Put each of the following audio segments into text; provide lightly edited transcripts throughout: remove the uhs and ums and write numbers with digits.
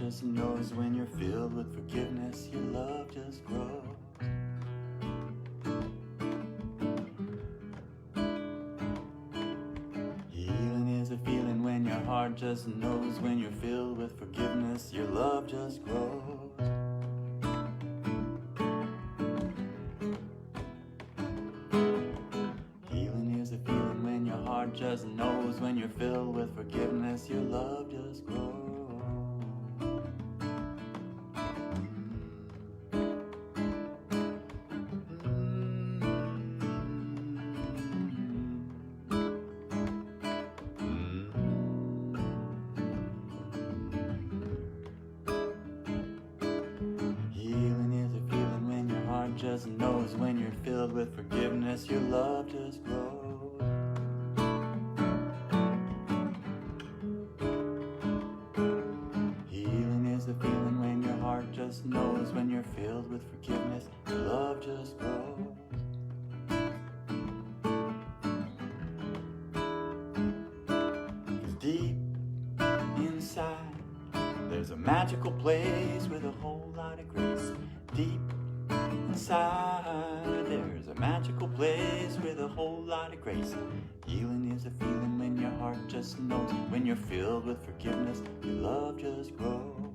just knows when you're filled with forgiveness, your love just grows. Healing is a feeling when your heart just knows when you're filled with forgiveness, your love just grows. Healing is a feeling when your heart just knows when you're filled with forgiveness, your love just grows. Just knows when you're filled with forgiveness, your love just grows. Healing is a feeling when your heart just knows when you're filled with forgiveness, your love just grows. Cause deep inside there's a magical place with a whole lot of grace. Deep inside there's a magical place with a whole lot of grace. Healing is a feeling when your heart just knows when you're filled with forgiveness, your love just grows.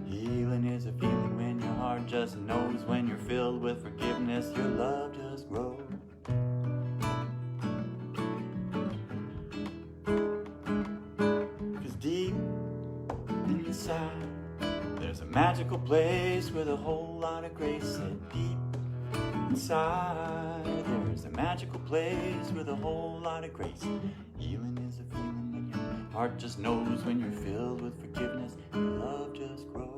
Healing is a feeling when your heart just knows when you're filled with forgiveness, your love just grows. There's a magical place with a whole lot of grace. And deep inside there's a magical place with a whole lot of grace. Healing is a feeling when your heart just knows when you're filled with forgiveness, your love just grows.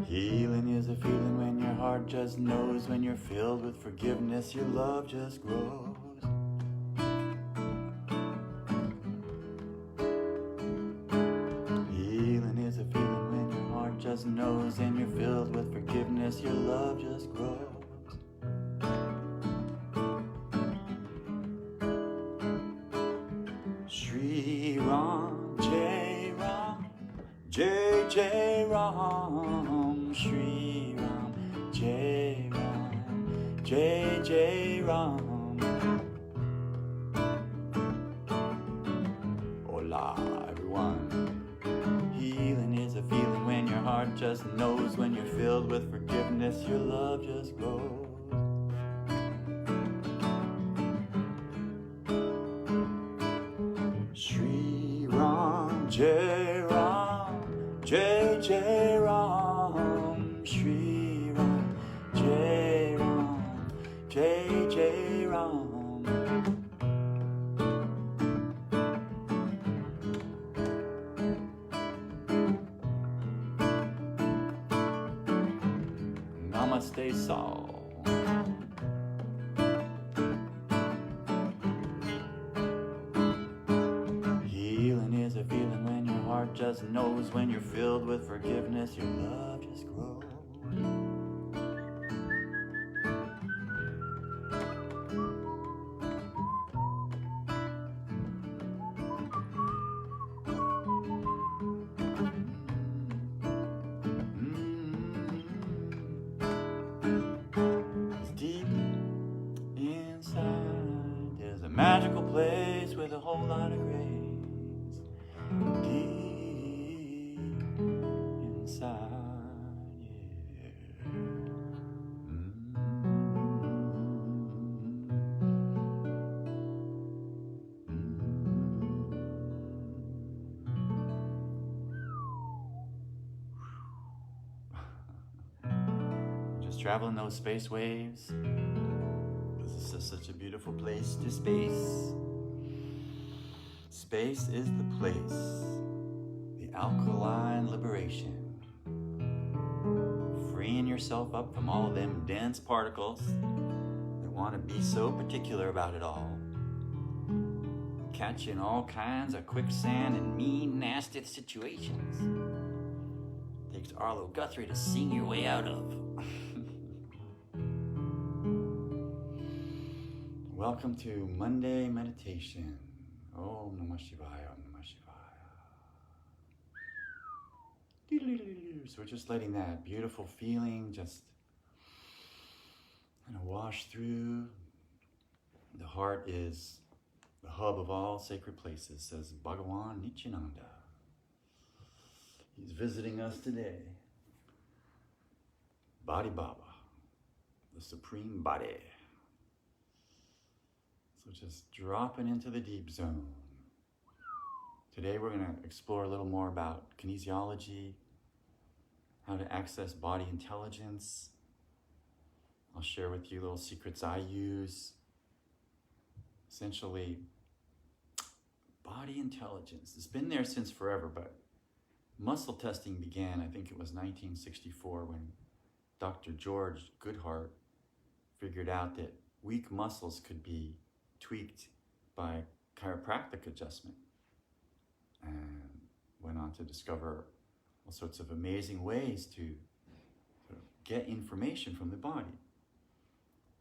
Healing is a feeling when your heart just knows when you're filled with forgiveness, your love just grows. Healing is a feeling when your heart just knows and you're filled with forgiveness, your love just grows. Shri Ram, Jai Ram, Jai Jai Ram, Shri Ram, Jai Ram, Jai Jai Ram. Hola everyone. Healing is a feeling when your heart just knows when you're filled with forgiveness, your love just grows. Shri Ram, Jai Ram, Jai Jai Ram, Shri Ram, Jai Ram, Jai Jai Ram. Namaste Saul. Healing is a feeling when your heart just knows when you're filled with forgiveness, your love just grows. Deep inside there's a magical place with a whole lot of grace. Deep inside, yeah. traveling those space waves. This is such a beautiful place to space. Space is the place. The alkaline liberation. Freeing yourself up from all of them dense particles that want to be so particular about it all. Catch you in all kinds of quicksand and mean, nasty situations. Takes Arlo Guthrie to sing your way out of. Welcome to Monday Meditation. Om Namah Shivaya, Om Namah Shivaya. So we're just letting that beautiful feeling just kind of wash through. The heart is the hub of all sacred places, says Bhagavan Nityananda. He's visiting us today. Body Baba, the supreme body. So just dropping into the deep zone. Today we're going to explore a little more about kinesiology, how to access body intelligence. I'll share with you little secrets I use. Essentially, body intelligence. It's been there since forever, but muscle testing began, I think it was 1964, when Dr. George Goodhart figured out that weak muscles could be tweaked by chiropractic adjustment, and went on to discover all sorts of amazing ways to sort of get information from the body.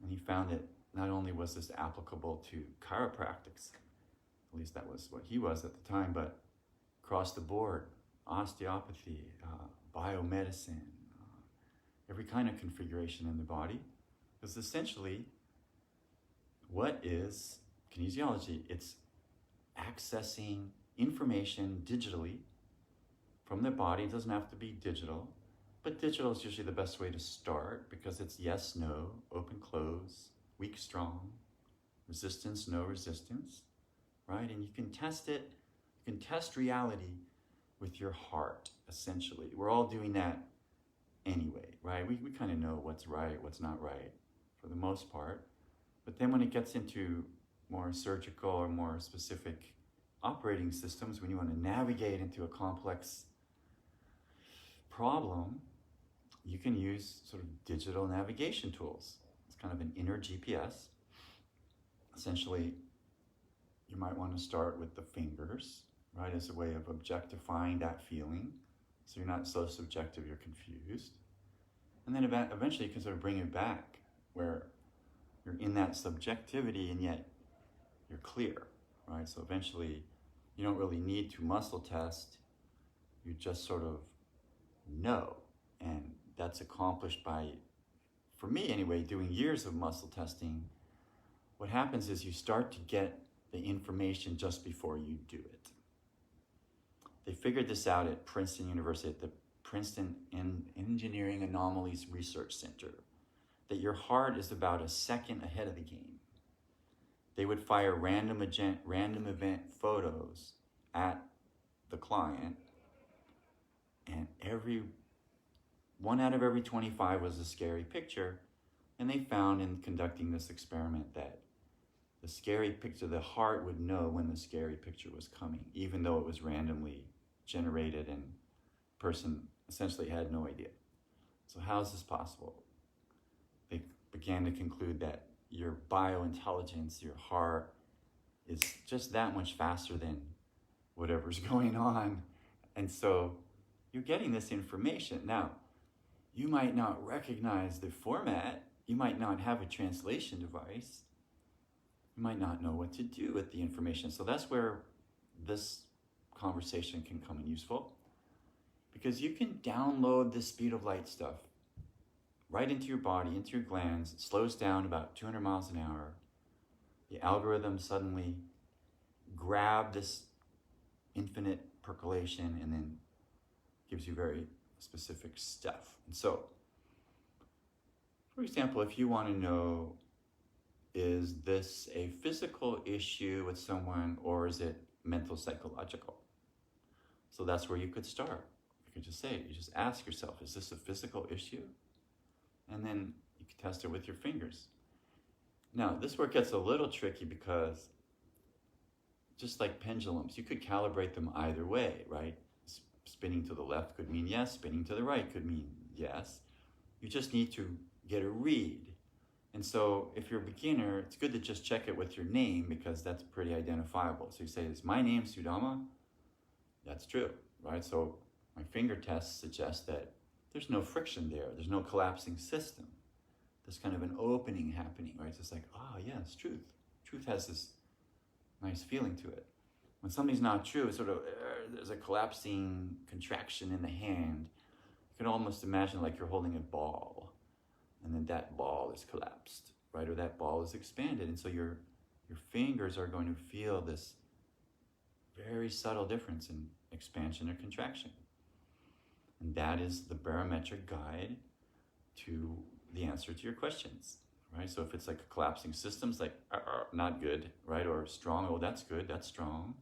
And he found that not only was this applicable to chiropractics, at least that was what he was at the time, but across the board, osteopathy, biomedicine, every kind of configuration in the body. Because essentially, what is kinesiology? It's accessing information digitally from the body. It doesn't have to be digital, but digital is usually the best way to start because it's yes, no, open, close, weak, strong, resistance, no resistance, right? And you can test it, you can test reality with your heart, essentially. We're all doing that anyway, right? We kind of know what's right, what's not right for the most part. But then when it gets into more surgical or more specific operating systems, when you want to navigate into a complex problem, you can use sort of digital navigation tools. It's kind of an inner GPS. Essentially, you might want to start with the fingers, right, as a way of objectifying that feeling. So you're not so subjective, you're confused. And then eventually you can sort of bring it back where you're in that subjectivity and yet you're clear, right? So eventually you don't really need to muscle test. You just sort of know. And that's accomplished by, for me anyway, doing years of muscle testing. What happens is you start to get the information just before you do it. They figured this out at Princeton University, at the Princeton Engineering Anomalies Research Center, that your heart is about a second ahead of the game. They would fire random event photos at the client, and 1 out of every 25 was a scary picture. And they found in conducting this experiment that the scary picture, the heart would know when the scary picture was coming, even though it was randomly generated and the person essentially had no idea. So how is this possible? They began to conclude that your biointelligence, your heart, is just that much faster than whatever's going on. And so you're getting this information. Now, you might not recognize the format. You might not have a translation device. You might not know what to do with the information. So that's where this conversation can come in useful, because you can download this speed of light stuff right into your body, into your glands. It slows down about 200 miles an hour. The algorithm suddenly grab this infinite percolation and then gives you very specific stuff. And so, for example, if you want to know, is this a physical issue with someone or is it mental psychological? So that's where you could start. You could just say, you just ask yourself, is this a physical issue? and then you can test it with your fingers. Now, this work gets a little tricky because just like pendulums, you could calibrate them either way, right? Spinning to the left could mean yes, spinning to the right could mean yes. You just need to get a read. And so if you're a beginner, it's good to just check it with your name because that's pretty identifiable. So you say, is my name Sudama? That's true, right? So my finger test suggests that there's no friction there. There's no collapsing system. There's kind of an opening happening, right? It's just like, oh yes, truth. Truth has this nice feeling to it. When something's not true, it's sort of, there's a collapsing contraction in the hand. You can almost imagine like you're holding a ball, and then that ball is collapsed, right? Or that ball is expanded. And so your fingers are going to feel this very subtle difference in expansion or contraction. And that is the barometric guide to the answer to your questions, right? So if it's like a collapsing system, it's like, not good, right? Or strong, oh, that's good, that's strong.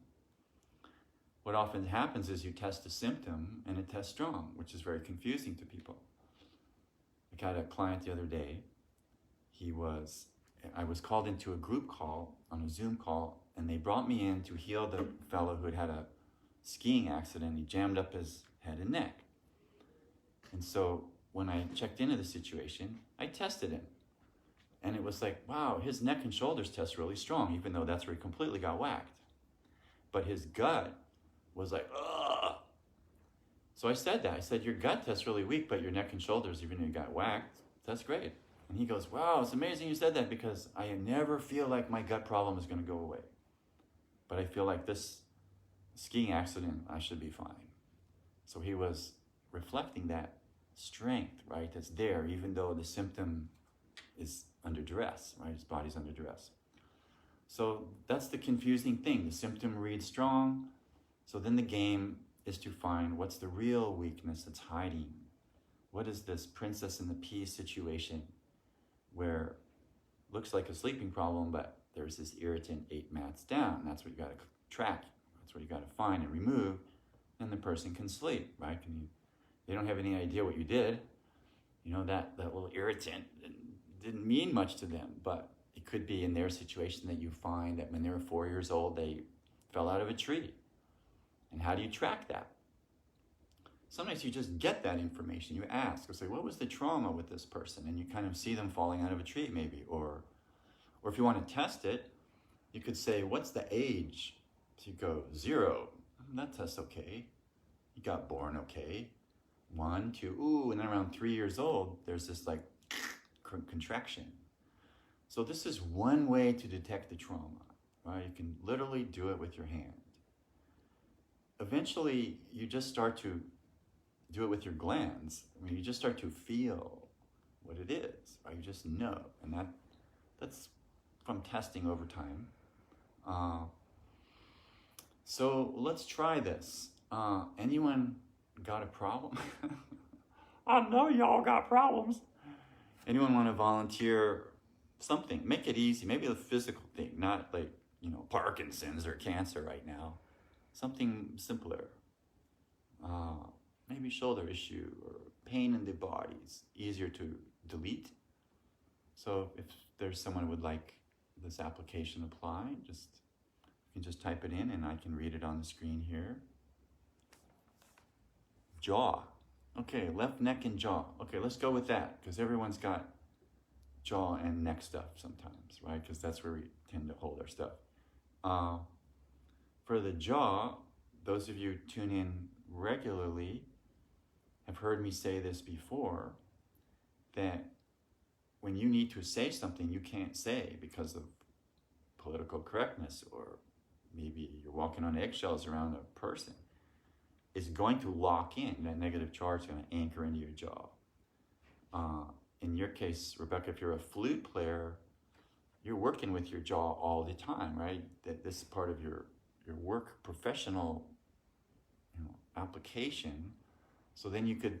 What often happens is you test a symptom and it tests strong, which is very confusing to people. I had a client the other day. I was called into a group call, on a Zoom call, and they brought me in to heal the fellow who had a skiing accident. He jammed up his head and neck. And so when I checked into the situation, I tested him. And it was like, wow, his neck and shoulders test really strong, even though that's where he completely got whacked. But his gut was like, ugh. So I said that. I said, your gut tests really weak, but your neck and shoulders, even though you got whacked, that's great. And he goes, wow, it's amazing you said that because I never feel like my gut problem is going to go away. But I feel like this skiing accident, I should be fine. So he was reflecting that strength, right, that's there, even though the symptom is under duress, right? His body's under duress. So that's the confusing thing. The symptom reads strong. So then the game is to find what's the real weakness that's hiding. What is this princess and the pea situation where it looks like a sleeping problem, but there's this irritant 8 mats down. That's what you got to track. That's what you got to find and remove. Then the person can sleep, right? They don't have any idea what you did. You know, that little irritant didn't mean much to them, but it could be in their situation that you find that when they were 4 years old, they fell out of a tree. And how do you track that? Sometimes you just get that information. You ask, or say, what was the trauma with this person? And you kind of see them falling out of a tree maybe. Or if you want to test it, you could say, what's the age? So you go 0. That test's okay. You got born okay. 1, 2, ooh, and then around 3 years old, there's this like contraction. So this is one way to detect the trauma, right? You can literally do it with your hand. Eventually, you just start to do it with your glands. I mean, you just start to feel what it is, right? You just know, and that's from testing over time. So let's try this. Anyone got a problem? I know y'all got problems. Anyone want to volunteer something? Make it easy. Maybe a physical thing, not like, Parkinson's or cancer right now. Something simpler. Maybe shoulder issue or pain in the body. It's easier to delete. So if there's someone who would like this application applied, you can just type it in and I can read it on the screen here. Jaw. Okay, left neck and jaw. Okay, let's go with that because everyone's got jaw and neck stuff sometimes, right? Because that's where we tend to hold our stuff. For the jaw, those of you who tune in regularly have heard me say this before, that when you need to say something you can't say because of political correctness, or maybe you're walking on eggshells around a person, is going to lock in. That negative charge is going to anchor into your jaw. In your case, Rebecca, if you're a flute player, you're working with your jaw all the time, right? That this is part of your work professional application. So then you could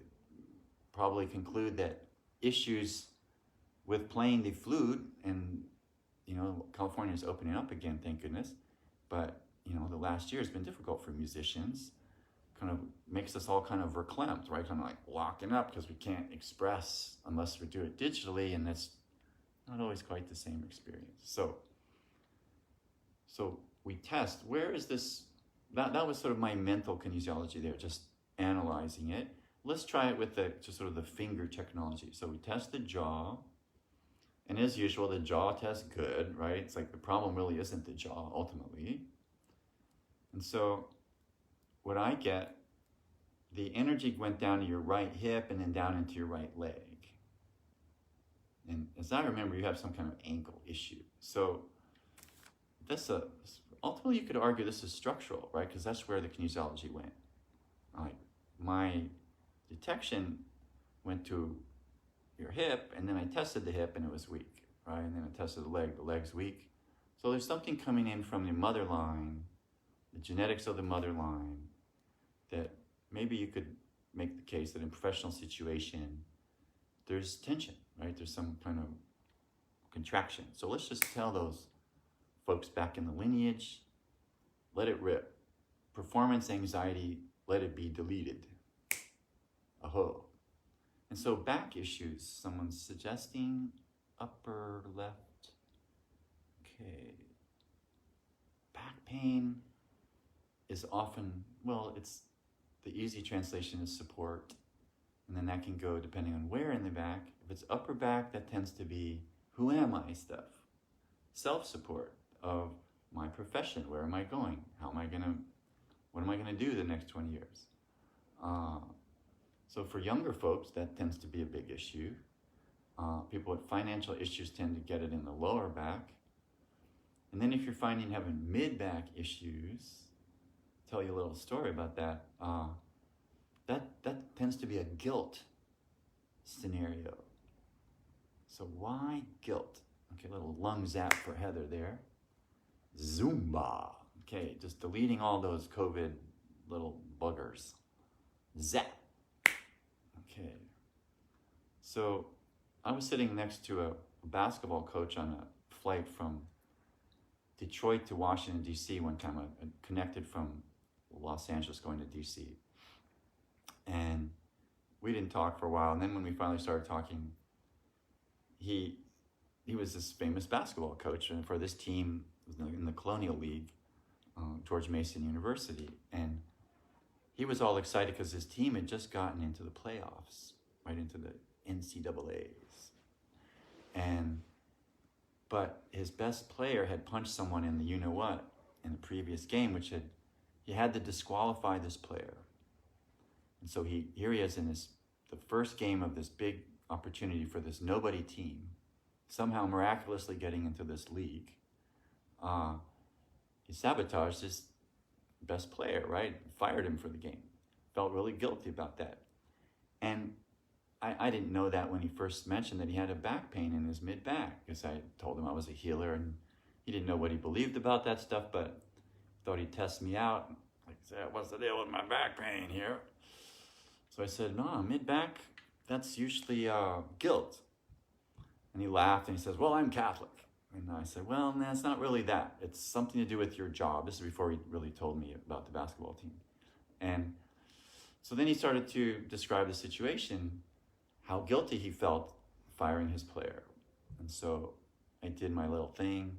probably conclude that issues with playing the flute, and California is opening up again, thank goodness, but the last year has been difficult for musicians kind of makes us all kind of verklempt, right? Kind of like locking up because we can't express unless we do it digitally, and that's not always quite the same experience. So we test, where is this, that was sort of my mental kinesiology there, just analyzing it. Let's try it with just sort of the finger technology. So we test the jaw, and as usual, the jaw tests good, right? It's like the problem really isn't the jaw ultimately. And so what I get, the energy went down to your right hip and then down into your right leg. And as I remember, you have some kind of ankle issue. So ultimately you could argue this is structural, right? Because that's where the kinesiology went. Like my detection went to your hip, and then I tested the hip and it was weak, right? And then I tested the leg's weak. So there's something coming in from the mother line, the genetics of the mother line, that maybe you could make the case that in professional situation, there's tension, right? There's some kind of contraction. So let's just tell those folks back in the lineage, let it rip. Performance anxiety, let it be deleted. Aho. And so back issues, someone's suggesting upper left. Okay. Back pain is often, well, it's the easy translation is support. And then that can go depending on where in the back. If it's upper back, that tends to be who am I stuff. Self-support of my profession. Where am I going? What am I gonna do the next 20 years? So for younger folks, that tends to be a big issue. People with financial issues tend to get it in the lower back. And then if you're finding having mid-back issues, I'll tell you a little story about that. That tends to be a guilt scenario. So why guilt? Okay, a little lung zap for Heather there. Zumba. Okay, just deleting all those COVID little buggers. Zap. Okay. So I was sitting next to a basketball coach on a flight from Detroit to Washington, D.C. one time. I connected from Los Angeles going to D.C. And we didn't talk for a while. And then when we finally started talking, he was this famous basketball coach for this team in the Colonial League, George Mason University. And he was all excited because his team had just gotten into the playoffs, right into the NCAAs. But his best player had punched someone in the you-know-what in the previous game, he had to disqualify this player. And so here he is in the first game of this big opportunity for this nobody team, somehow miraculously getting into this league. He sabotaged his best player, right? Fired him for the game. Felt really guilty about that. And I didn't know that when he first mentioned that he had a back pain in his mid-back, because I told him I was a healer, and he didn't know what he believed about that stuff, but thought he'd test me out. Like, what's the deal with my back pain here? So I said, no, mid-back, that's usually guilt. And he laughed and he says, well, I'm Catholic. And I said, well, no, it's not really that. It's something to do with your job. This is before he really told me about the basketball team. And so then he started to describe the situation, how guilty he felt firing his player. And so I did my little thing.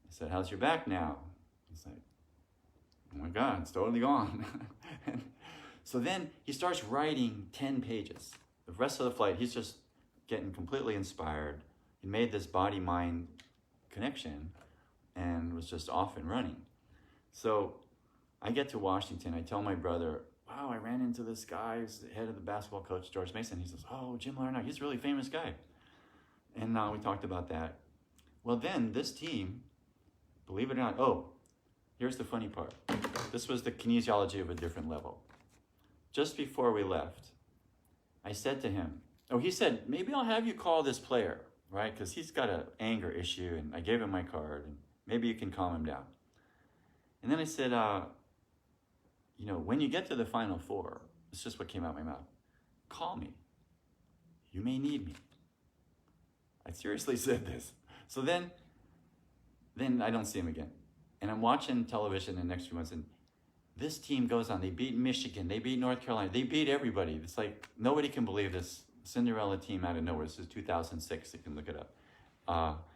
I said, how's your back now? He's like, oh my God, it's totally gone. So then he starts writing 10 pages. The rest of the flight, he's just getting completely inspired. He made this body-mind connection and was just off and running. So I get to Washington. I tell my brother, wow, I ran into this guy who's the head of the basketball coach, George Mason. He says, oh, Jim Larnock, he's a really famous guy. And we talked about that. Well, then this team, believe it or not, here's the funny part. This was the kinesiology of a different level. Just before we left, I said to him, he said, maybe I'll have you call this player, right? Because he's got an anger issue, and I gave him my card, and maybe you can calm him down. And then I said, when you get to the Final Four, it's just what came out of my mouth, call me. You may need me. I seriously said this. So then I don't see him again. And I'm watching television the next few months, and this team goes on. They beat Michigan. They beat North Carolina. They beat everybody. It's like nobody can believe this Cinderella team out of nowhere. This is 2006. You can look it up.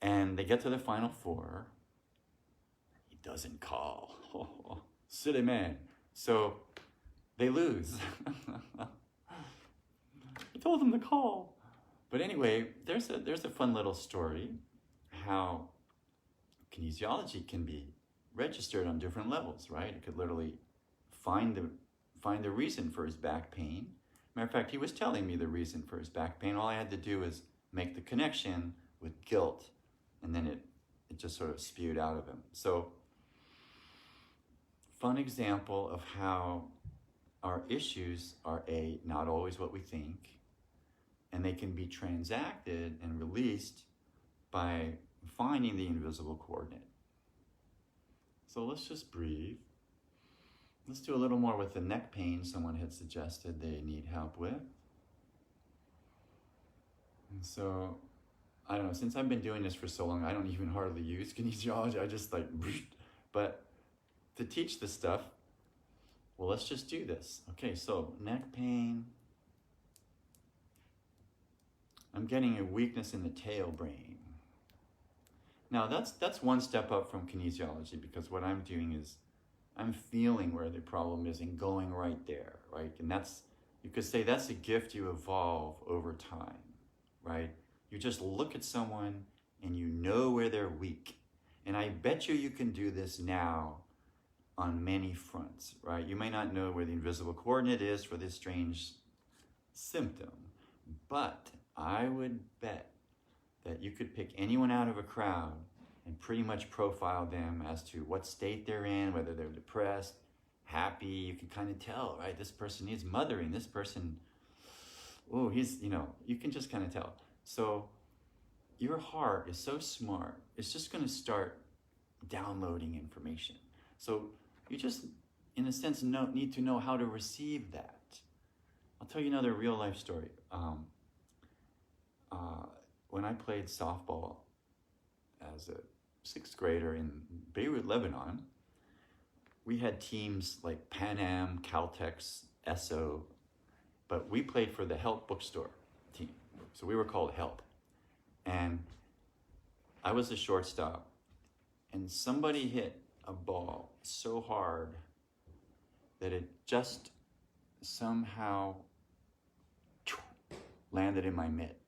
And they get to the Final Four. He doesn't call. Silly man. So they lose. I told them to call. But anyway, there's a fun little story how kinesiology can be registered on different levels, right? It could literally find the reason for his back pain. Matter of fact, he was telling me the reason for his back pain. All I had to do was make the connection with guilt, and then it just sort of spewed out of him. So, fun example of how our issues are not always what we think, and they can be transacted and released by finding the invisible coordinate. So let's just breathe. Let's do a little more with the neck pain someone had suggested they need help with. And so, I don't know, since I've been doing this for so long, I don't even hardly use kinesiology. I just like, but to teach this stuff, well, let's just do this. Okay, so neck pain. I'm getting a weakness in the tailbone. Now that's one step up from kinesiology, because what I'm doing is I'm feeling where the problem is and going right there, right? And you could say that's a gift you evolve over time, right? You just look at someone and you know where they're weak. And I bet you can do this now on many fronts, right? You may not know where the invisible coordinate is for this strange symptom, but I would bet that you could pick anyone out of a crowd and pretty much profile them as to what state they're in, whether they're depressed, happy. You can kind of tell, right? This person needs mothering. This person, oh, you can just kind of tell. So your heart is so smart. It's just going to start downloading information. So you just, in a sense, need to know how to receive that. I'll tell you another real life story. When I played softball as a 6th grader in Beirut, Lebanon, we had teams like Pan Am, Caltex, Esso, but we played for the Help bookstore team. So we were called Help. And I was the shortstop, and somebody hit a ball so hard that it just somehow landed in my mitt,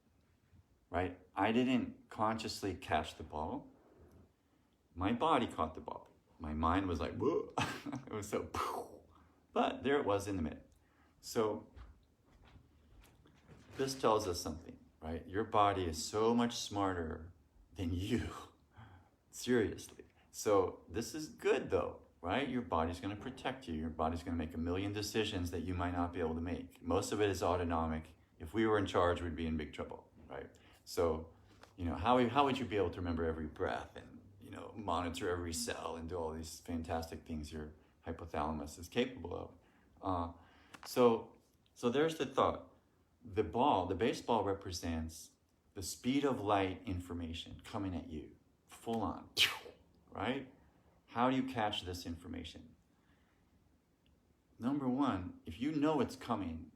right? I didn't consciously catch the ball. My body caught the ball. My mind was like, whoa. It was so, but there it was in the mitt. So this tells us something, right? Your body is so much smarter than you, seriously. So this is good though, right? Your body's gonna protect you. Your body's gonna make a million decisions that you might not be able to make. Most of it is autonomic. If we were in charge, we'd be in big trouble, right? So, how would you be able to remember every breath and, monitor every cell and do all these fantastic things your hypothalamus is capable of? So there's the thought. The baseball represents the speed of light information coming at you, full on, right? How do you catch this information? Number one, if you know it's coming,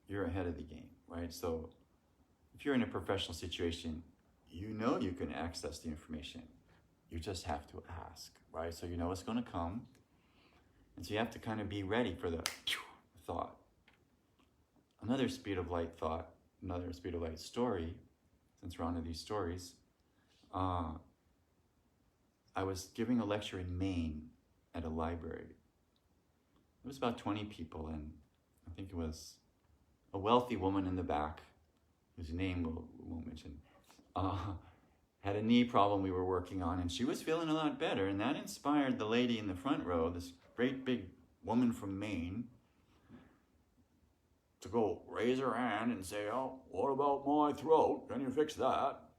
you're ahead of the game, right? So if you're in a professional situation, you know you can access the information. You just have to ask, right? So you know it's going to come. And so you have to kind of be ready for the thought. Another speed of light thought, another speed of light story, since we're on to these stories. I was giving a lecture in Maine at a library. There was about 20 people, and I think it was a wealthy woman in the back, whose name we won't mention, had a knee problem we were working on, and she was feeling a lot better, and that inspired the lady in the front row, this great big woman from Maine, to go raise her hand and say, "Oh, what about my throat? Can you fix that?"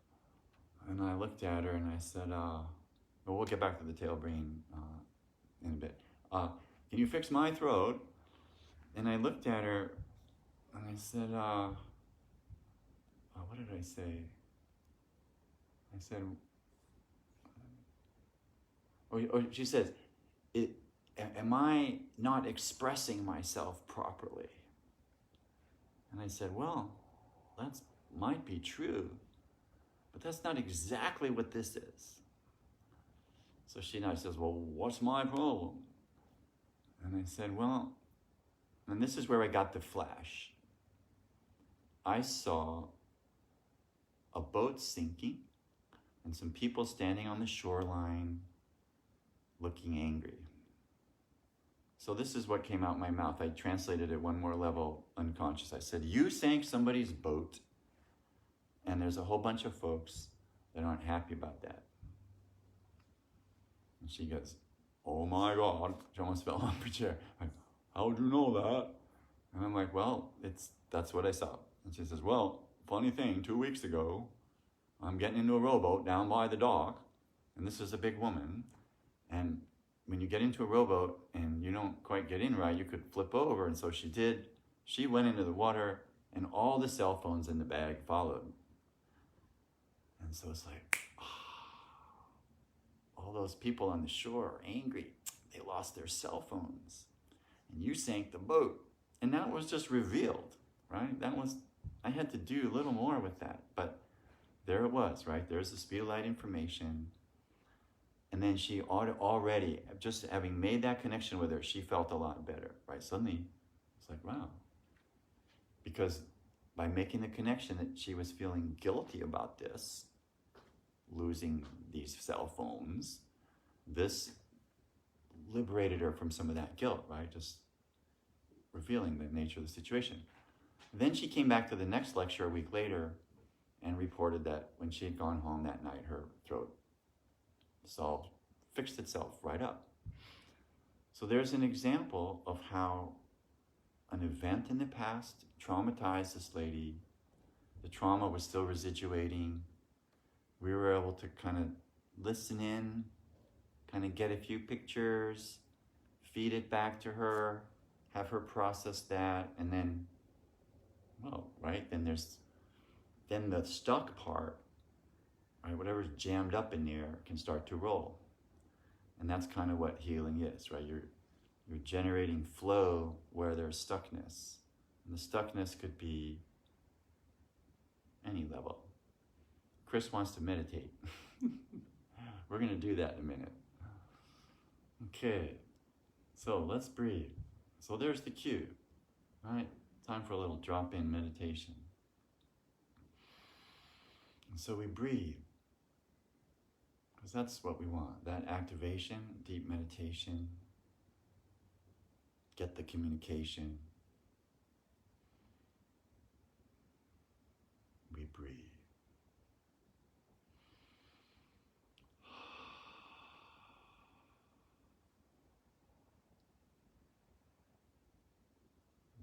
And I looked at her and I said, well, we'll get back to the tailbone in a bit. Can you fix my throat? And I looked at her and I said, what did I say? I said, she says, am I not expressing myself properly? And I said, well, that might be true, but that's not exactly what this is. So she now says, well, what's my problem? And I said, well, and this is where I got the flash. I saw a boat sinking and some people standing on the shoreline looking angry. So this is what came out my mouth. I translated it one more level unconscious. I said, you sank somebody's boat, and there's a whole bunch of folks that aren't happy about that. And she goes, oh my God. She almost fell off her chair. Like, how'd you know that? And I'm like, well, that's what I saw. And she says, well, funny thing, 2 weeks ago, I'm getting into a rowboat down by the dock, and this is a big woman, and when you get into a rowboat and you don't quite get in right, you could flip over. And so she did. She went into the water, and all the cell phones in the bag followed. And so it's like, all those people on the shore are angry. They lost their cell phones. And you sank the boat. And that was just revealed, right? I had to do a little more with that. But there it was, right? There's the speed of light information. And then she already, just having made that connection with her, she felt a lot better, right? Suddenly, it's like, wow. Because by making the connection that she was feeling guilty about this, losing these cell phones, this liberated her from some of that guilt, right? Just revealing the nature of the situation. Then she came back to the next lecture a week later and reported that when she had gone home that night, her throat fixed itself right up. So there's an example of how an event in the past traumatized this lady. The trauma was still residuating. We were able to kind of listen in, kind of get a few pictures, feed it back to her, have her process that, and then, well, right, then the stuck part, right, whatever's jammed up in there can start to roll. And that's kind of what healing is, right? You're generating flow where there's stuckness. And the stuckness could be any level. Chris wants to meditate. We're going to do that in a minute. Okay, so let's breathe. So there's the cue, right? Time for a little drop-in meditation. And so we breathe, because that's what we want, that activation, deep meditation, get the communication. We breathe.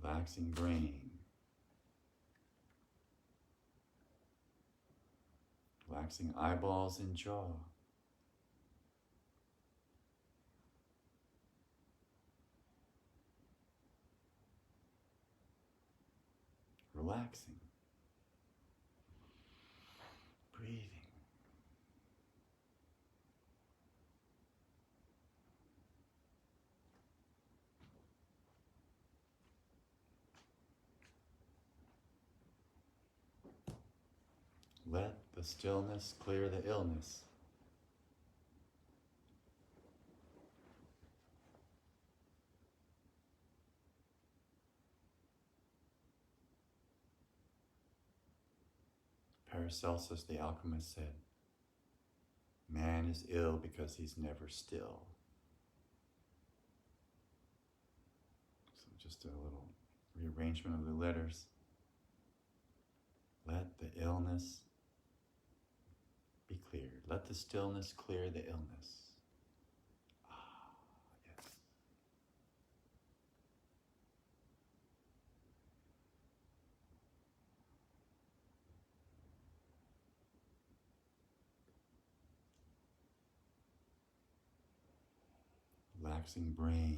Relaxing brain. Relaxing eyeballs and jaw. Relaxing. Breathing. Let the stillness clear the illness. Paracelsus, the alchemist, said, man is ill because he's never still. So just a little rearrangement of the letters. Let the illness be cleared. Let the stillness clear the illness. Ah, yes. Relaxing brain.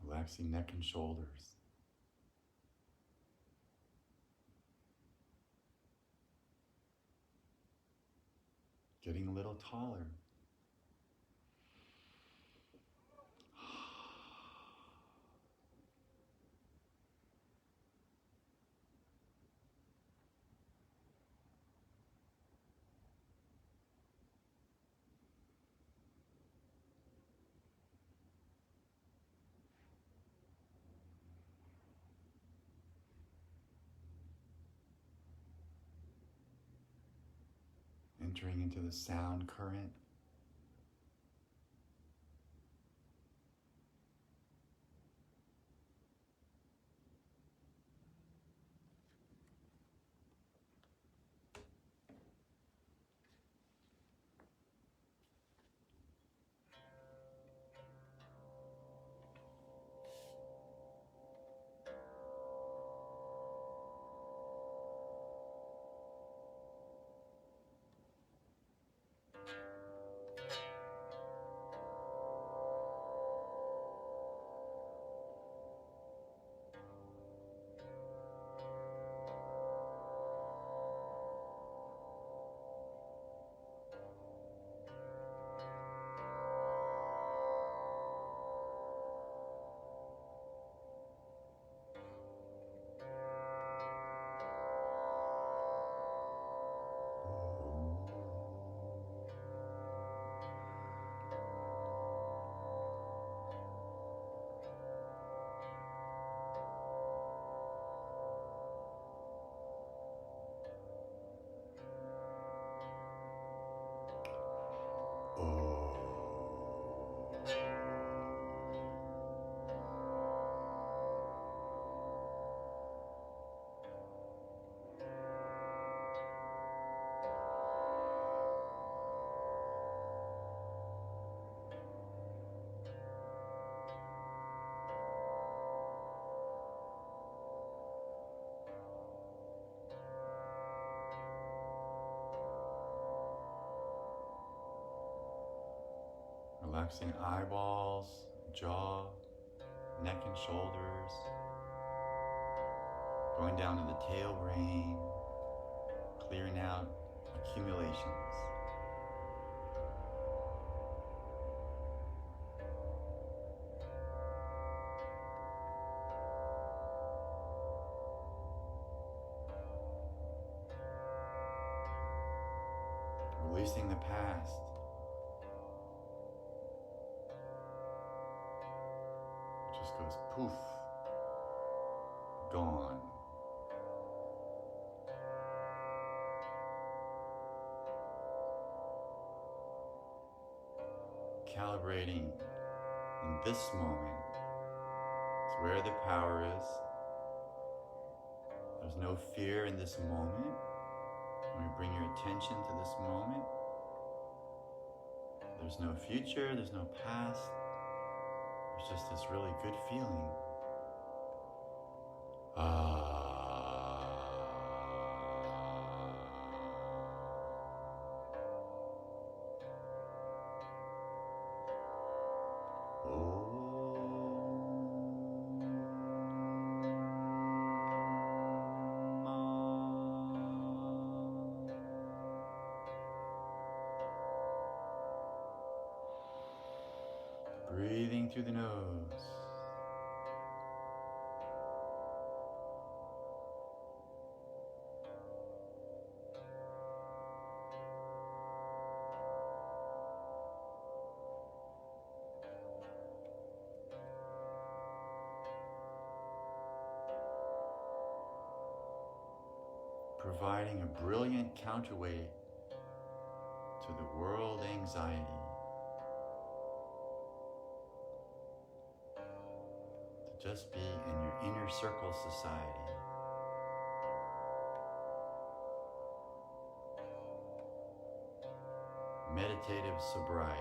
Relaxing neck and shoulders. getting a little taller. Entering into the sound current. Relaxing eyeballs, jaw, neck and shoulders. Going down to the tail brain, clearing out accumulations. Releasing the past. It just goes poof, gone. Calibrating in this moment. It's where the power is. There's no fear in this moment. When you bring your attention to this moment, there's no future, there's no past. There's just this really good feeling. Breathing through the nose. Providing a brilliant counterweight to the world anxiety. To just be in your inner circle society. Meditative sobriety.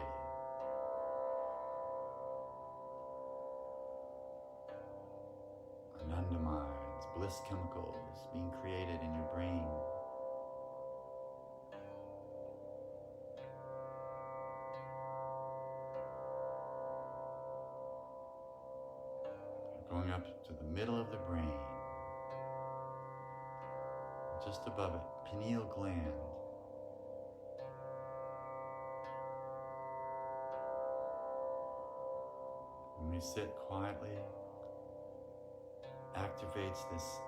Ananda minds, bliss chemicals being created in your brain. Going up to the middle of the brain, just above it, pineal gland. we sit quietly, activates this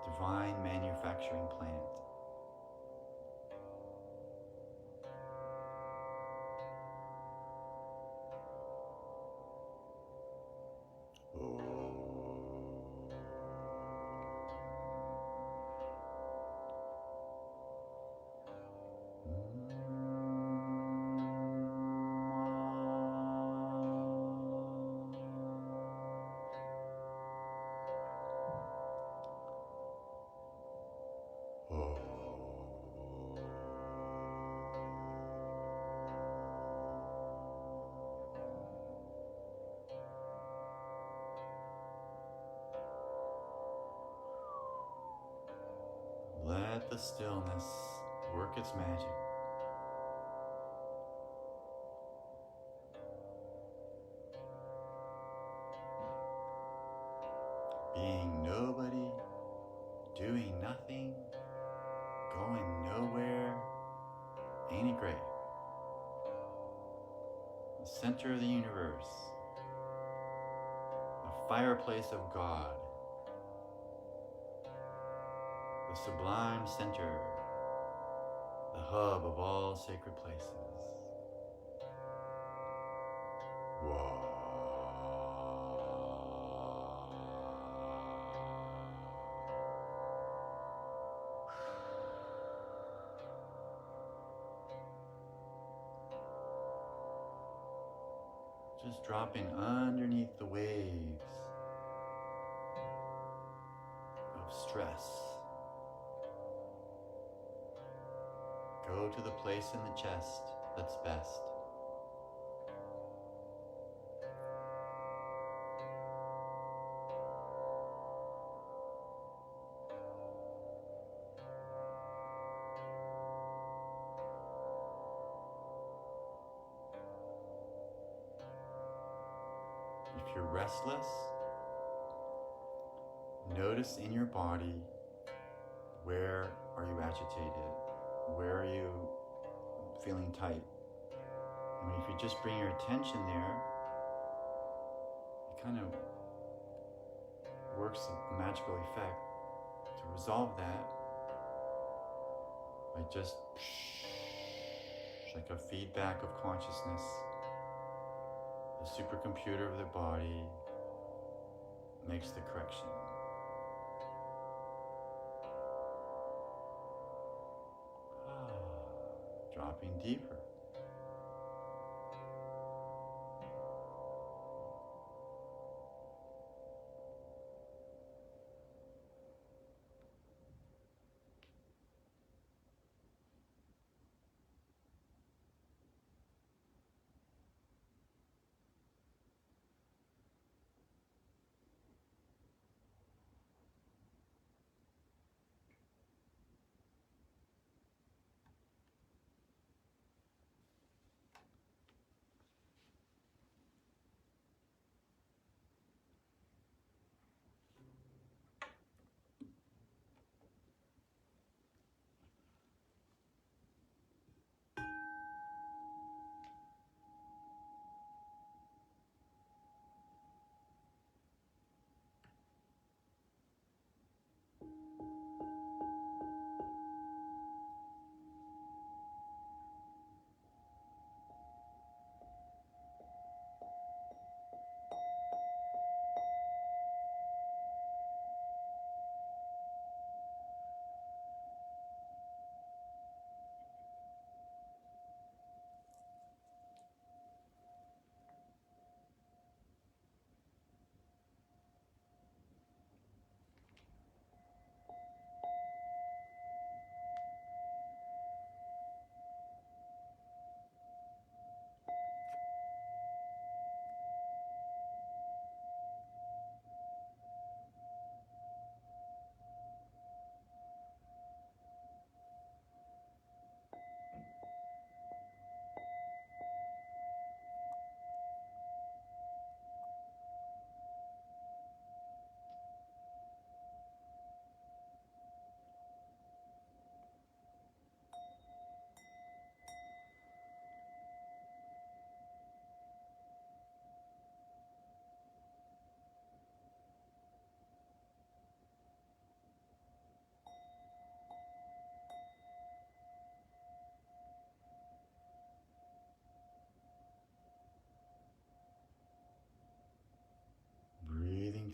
divine manufacturing plant. Let the stillness work its magic. Being nobody, doing nothing, going nowhere, ain't it great? The center of the universe, the fireplace of God, the sublime center, the hub of all sacred places. Wow. Just dropping underneath the waves of stress. Go to the place in the chest that's best. If you're restless, notice in your body, where are you agitated? Where are you feeling tight? I mean, if you just bring your attention there, it kind of works a magical effect to resolve that by just like a feedback of consciousness. The supercomputer of the body makes the correction. Dropping deeper.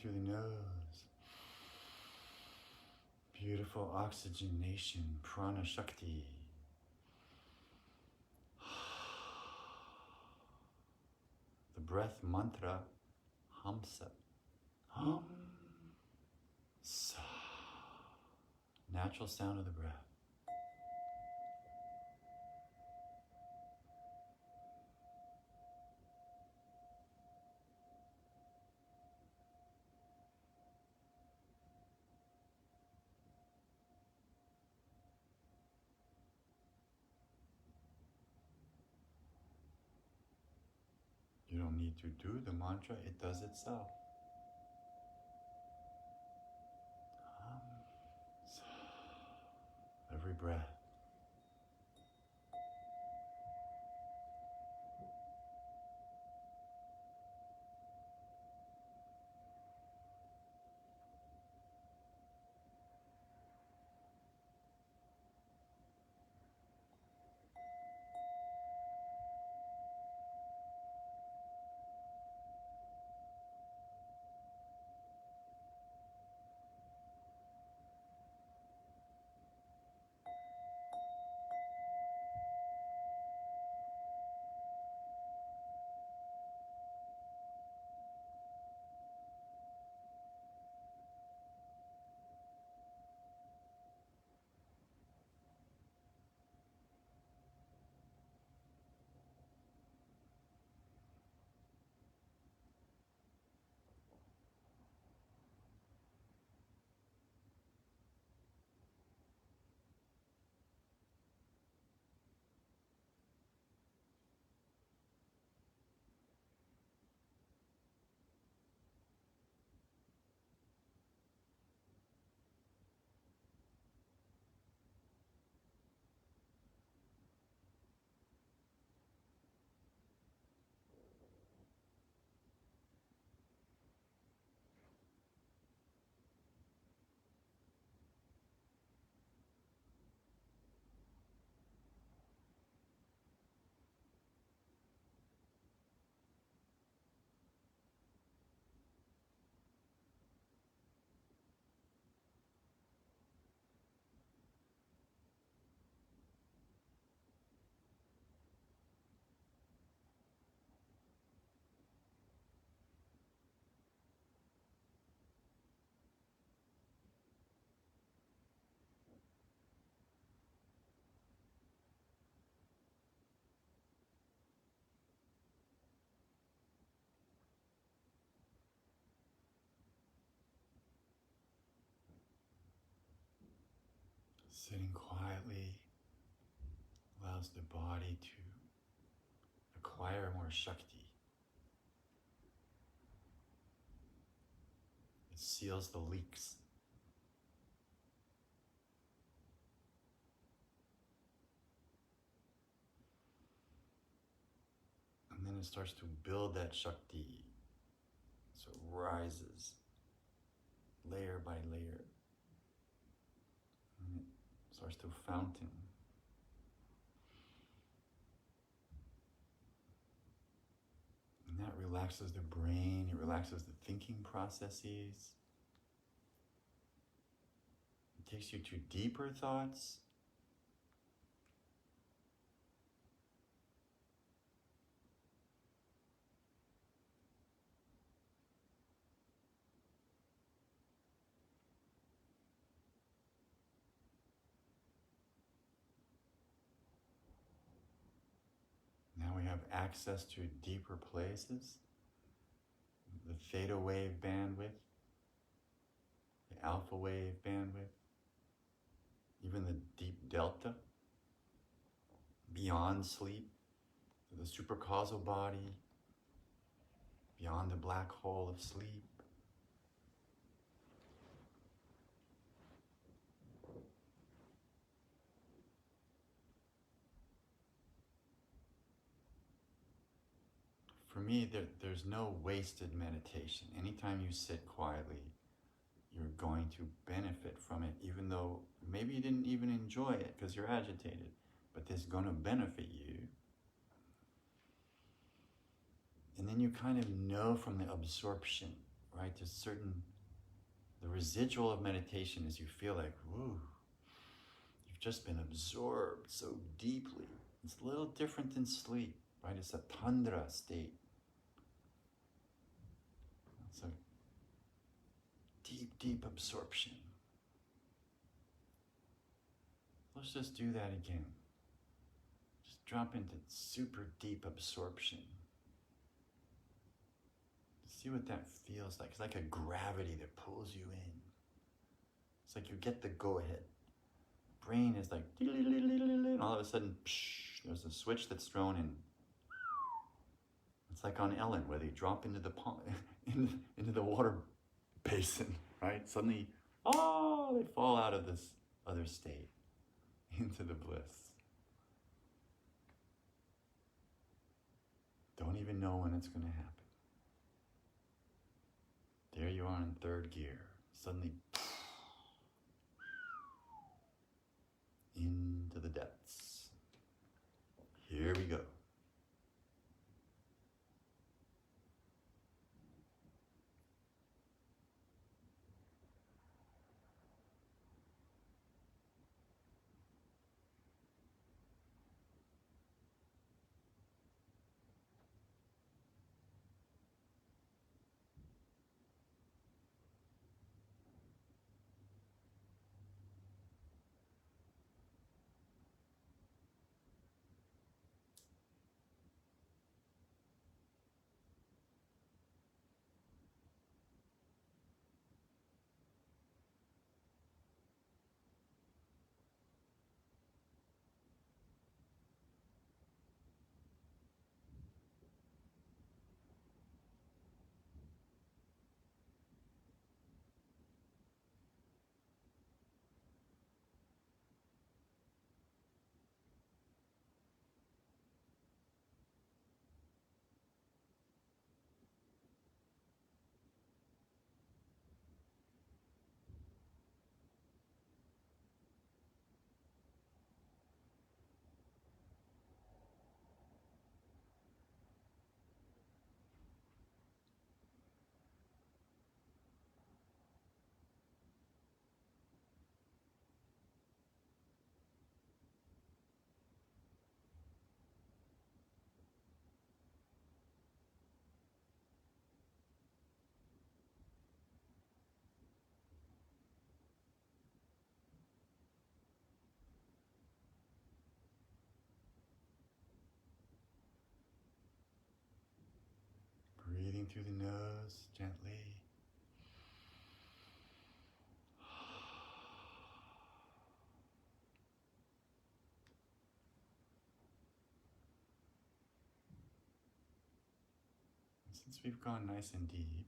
through the nose. Beautiful oxygenation, prana shakti. The breath mantra, hamsa. Hum. Sa. Natural sound of the breath. You don't need to do the mantra, it does itself. Every breath. Sitting quietly allows the body to acquire more Shakti. It seals the leaks. And then it starts to build that Shakti. So it rises layer by layer. And it starts to fountain. And that relaxes the brain, it relaxes the thinking processes. It takes you to deeper thoughts. Now we have access to deeper places, the theta wave bandwidth, the alpha wave bandwidth, even the deep delta, beyond sleep, the supracausal body, beyond the black hole of sleep. For me, there's no wasted meditation. Anytime you sit quietly, you're going to benefit from it, even though maybe you didn't even enjoy it because you're agitated, but it's going to benefit you. And then you kind of know from the absorption right? The residual of meditation is you feel like, woo, you've just been absorbed so deeply. It's a little different than sleep, right? It's a tandra state. It's a deep, deep absorption. Let's just do that again. Just drop into super deep absorption. See what that feels like. It's like a gravity that pulls you in. It's like you get the go-ahead. Brain is like, and all of a sudden, there's a switch that's thrown in. It's like on Ellen, where they drop into the pond, into the water basin, right? Suddenly, they fall out of this other state into the bliss. Don't even know when it's going to happen. There you are in third gear. Suddenly, into the depths. Here we go. Breathing through the nose gently. Since we've gone nice and deep,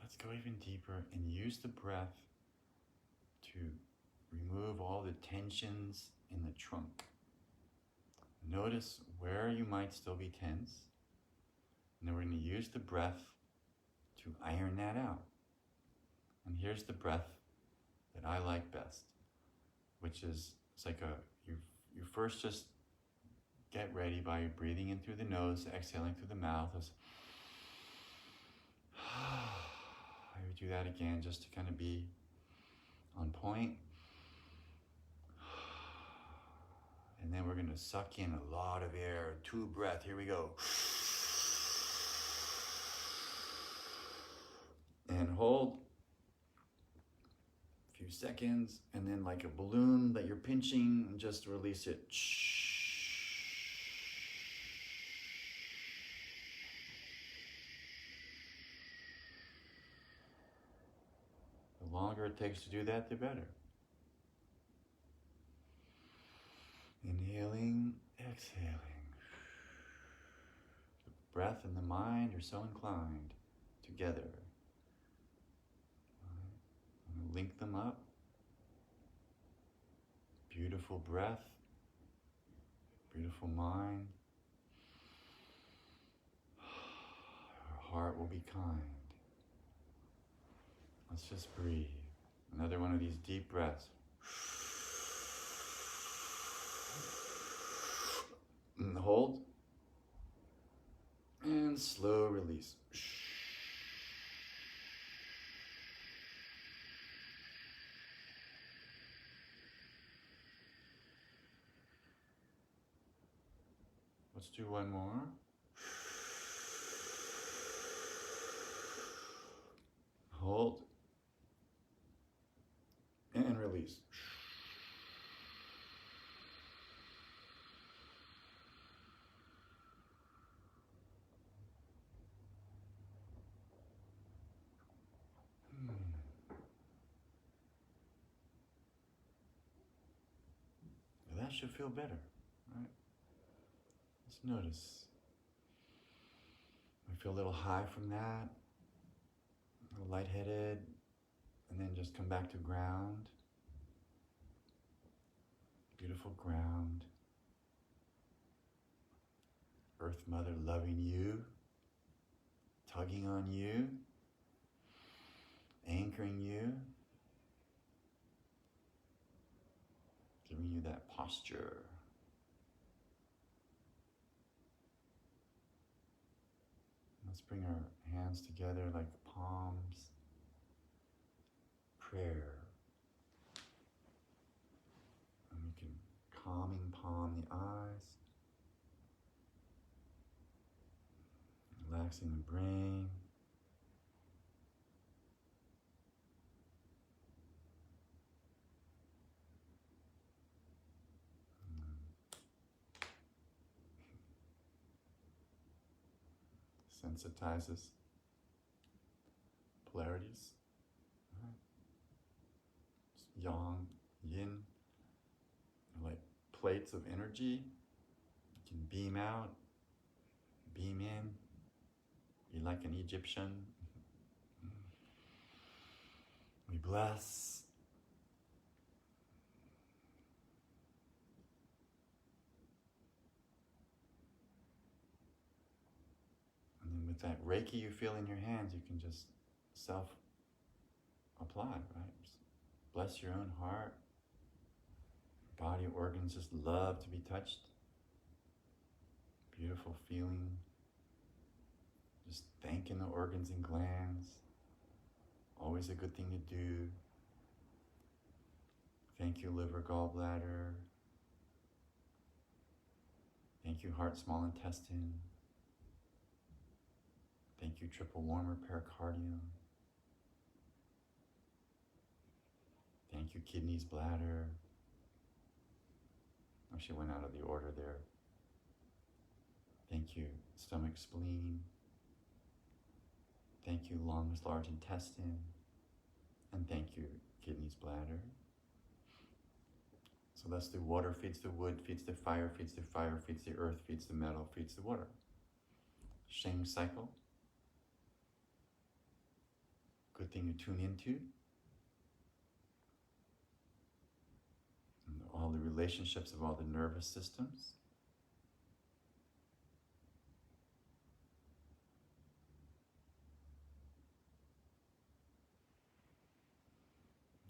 let's go even deeper and use the breath to remove all the tensions in the trunk. Notice where you might still be tense, and then we're going to use the breath to iron that out. And here's the breath that I like best, which is, it's like you first just get ready by breathing in through the nose, exhaling through the mouth. I would do that again just to kind of be on point. And then we're going to suck in a lot of air, 2 breaths. Here we go. And hold a few seconds, and then like a balloon that you're pinching, just release it. The longer it takes to do that, the better. Inhaling, exhaling. The breath and the mind are so inclined together. I'm going to link them up. Beautiful breath, beautiful mind. Our heart will be kind. Let's just breathe. Another one of these deep breaths. And hold. And slow release. Let's do one more. Hold. And release. That should feel better, right? Let's notice. We feel a little high from that, a little lightheaded, and then just come back to ground. Beautiful ground. Earth Mother loving you, tugging on you, anchoring you, giving you that posture. Let's bring our hands together like palms. Prayer. And we can calming palm the eyes. Relaxing the brain. Sensitizes polarities. Right. Yang, yin, like plates of energy. You can beam out, beam in. Be like an Egyptian. We bless. And then with that Reiki you feel in your hands, you can just self-apply, right? Just bless your own heart. Body organs just love to be touched. Beautiful feeling. Just thanking the organs and glands. Always a good thing to do. Thank you, liver, gallbladder. Thank you, heart, small intestine. Thank you, triple warmer, pericardium. Thank you, kidneys, bladder. Oh, she went out of the order there. Thank you, stomach, spleen. Thank you, lungs, large intestine. And thank you, kidneys, bladder. So let's do water feeds the wood, feeds the fire, feeds the fire, feeds the earth, feeds the metal, feeds the water. Sheng cycle. Good thing to tune into. And all the relationships of all the nervous systems.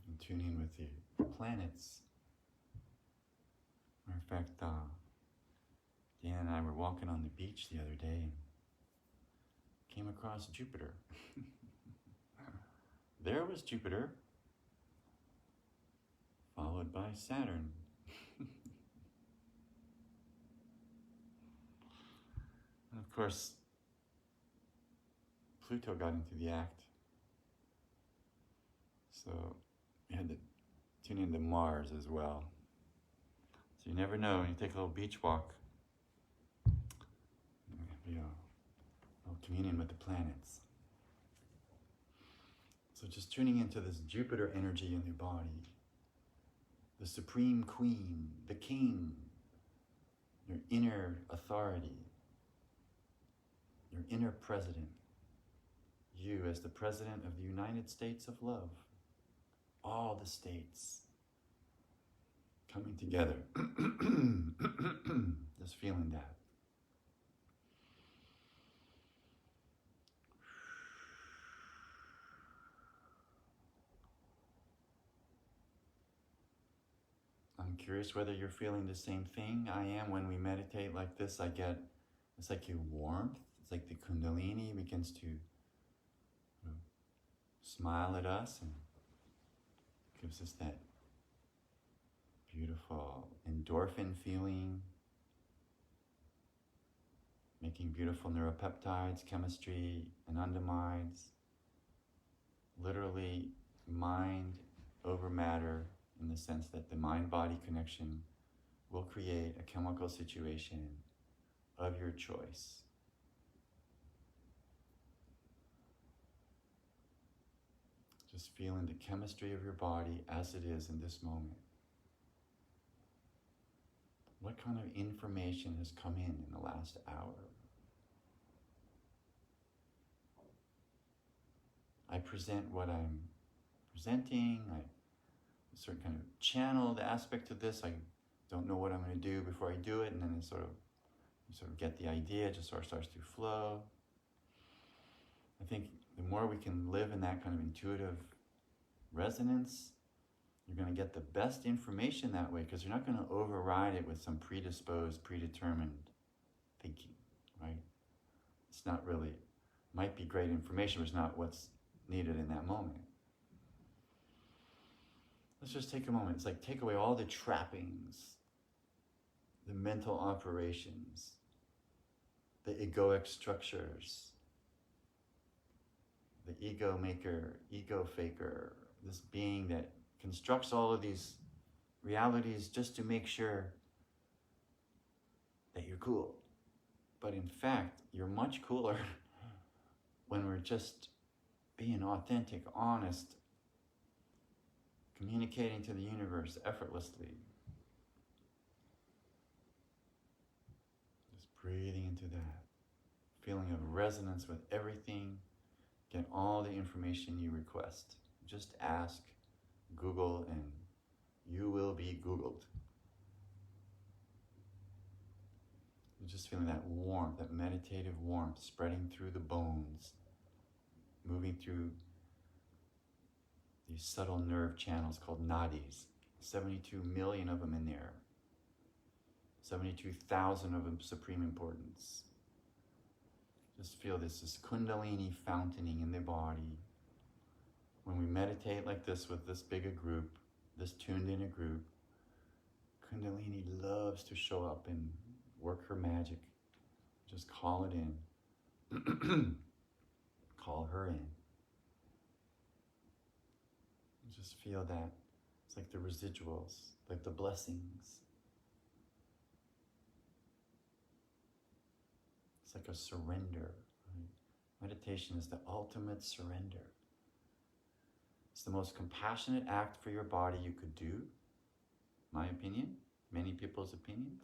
And tune in with the planets. Matter of fact, Dan and I were walking on the beach the other day and came across Jupiter. There was Jupiter, followed by Saturn. And of course, Pluto got into the act. So we had to tune into Mars as well. So you never know when you take a little beach walk. You know, a little communion with the planets. So just tuning into this Jupiter energy in the body. The supreme queen, the king, your inner authority, your inner president. You as the president of the United States of Love. All the states coming together. Just feeling that. I'm curious whether you're feeling the same thing I am. When we meditate like this, it's like a warmth. It's like the Kundalini begins to smile at us and gives us that beautiful endorphin feeling. making beautiful neuropeptides, chemistry, anandamides, literally mind over matter, in the sense that the mind-body connection will create a chemical situation of your choice. Just feeling the chemistry of your body as it is in this moment. What kind of information has come in the last hour? I present what I'm presenting. I a certain kind of channeled aspect to this. I don't know what I'm going to do before I do it, and then you sort of get the idea. It just sort of starts to flow. I think the more we can live in that kind of intuitive resonance, you're going to get the best information that way, because you're not going to override it with some predisposed, predetermined thinking, right? It's not really, might be great information, but it's not what's needed in that moment. Let's just take a moment. It's like take away all the trappings, the mental operations, the egoic structures, the ego maker, ego faker, this being that constructs all of these realities just to make sure that you're cool. But in fact, you're much cooler when we're just being authentic, honest, communicating to the universe effortlessly. Just breathing into that feeling of resonance with everything. Get all the information you request. Just ask, Google, and you will be Googled. You're just feeling that warmth, that meditative warmth spreading through the bones, moving through these subtle nerve channels called nadis. 72 million of them in there. 72,000 of them supreme importance. Just feel this kundalini fountaining in the body. When we meditate like this with this big a group, this tuned in a group, Kundalini loves to show up and work her magic. Just call it in. Call her in. Just feel that. It's like the residuals, like the blessings. It's like a surrender. Right? Meditation is the ultimate surrender. It's the most compassionate act for your body you could do, my opinion, many people's opinions.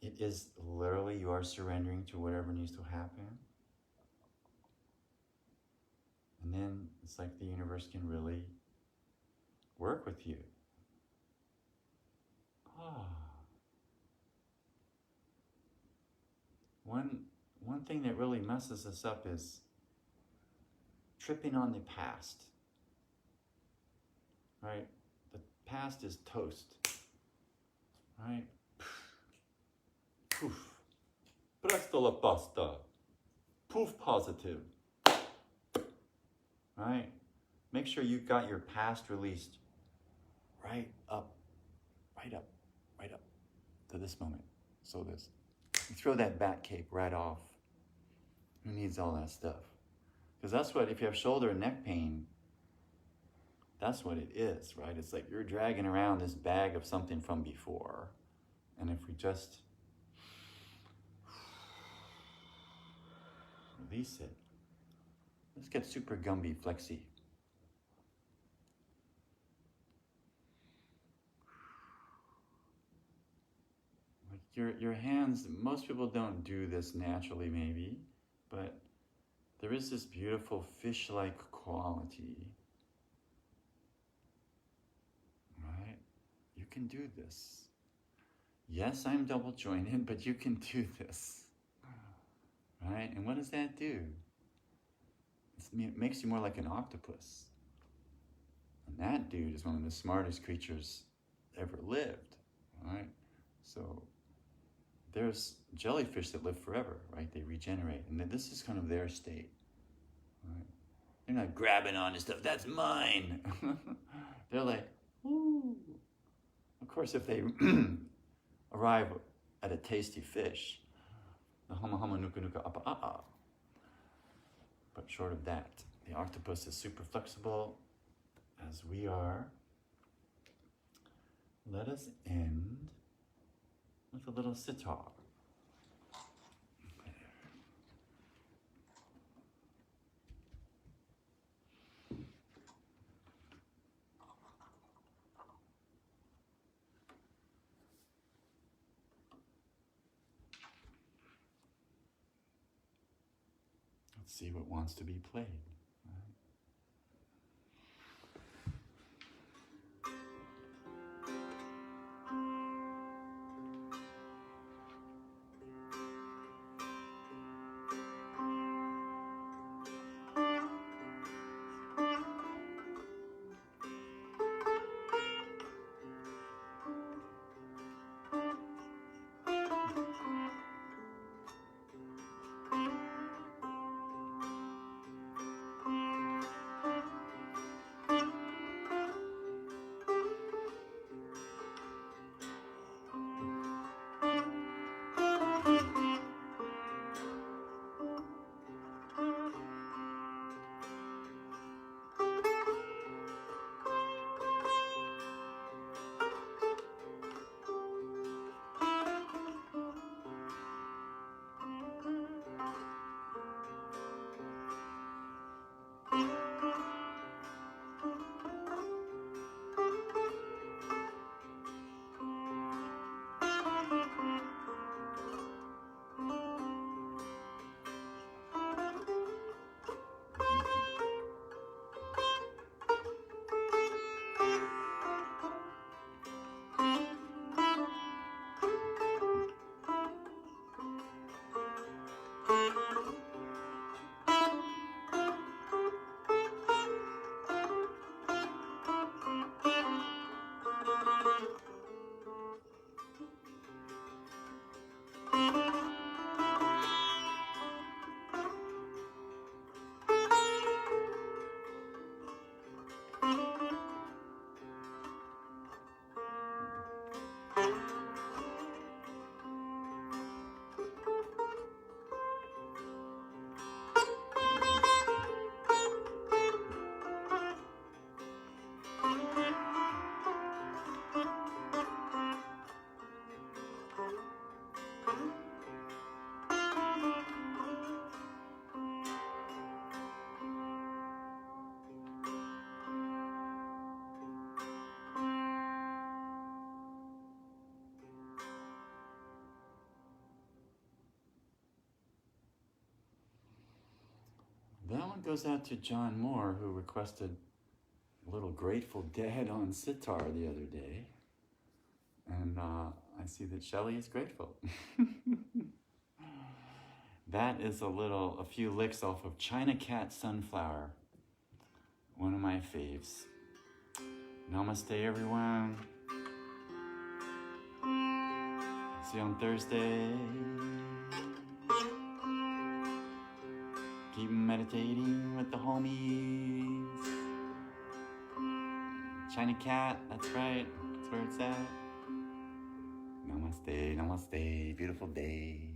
It is literally you are surrendering to whatever needs to happen. And then it's like the universe can really work with you. One thing that really messes us up is tripping on the past, right? The past is toast, right? Poof. Presto la pasta. Poof positive, right? Make sure you got your past released right up to this moment. So this, you throw that bat cape right off. Who needs all that stuff? Because that's what, if you have shoulder and neck pain, that's what it is, right? It's like you're dragging around this bag of something from before. And if we just release it, let's get super Gumby flexy. Like your hands, most people don't do this naturally maybe, but there is this beautiful fish-like quality, right? You can do this. Yes, I'm double jointed, but you can do this, right? And what does that do? It makes you more like an octopus. And that dude is one of the smartest creatures ever lived, right? So there's jellyfish that live forever, right? They regenerate. And this is kind of their state, right? They're not grabbing onto stuff. That's mine. They're like, ooh. Of course, if they arrive at a tasty fish, the hama hama nuka nuka appa a'a. But short of that, the octopus is super flexible, as we are. Let us end with a little sitar. Let's see what wants to be played. That one goes out to John Moore, who requested a little Grateful Dead on sitar the other day. And I see that Shelley is grateful. That is a few licks off of China Cat Sunflower, one of my faves. Namaste, everyone. See you on Thursday. Keep meditating with the homies. China Cat, that's right. That's where it's at. Namaste, namaste. Beautiful day.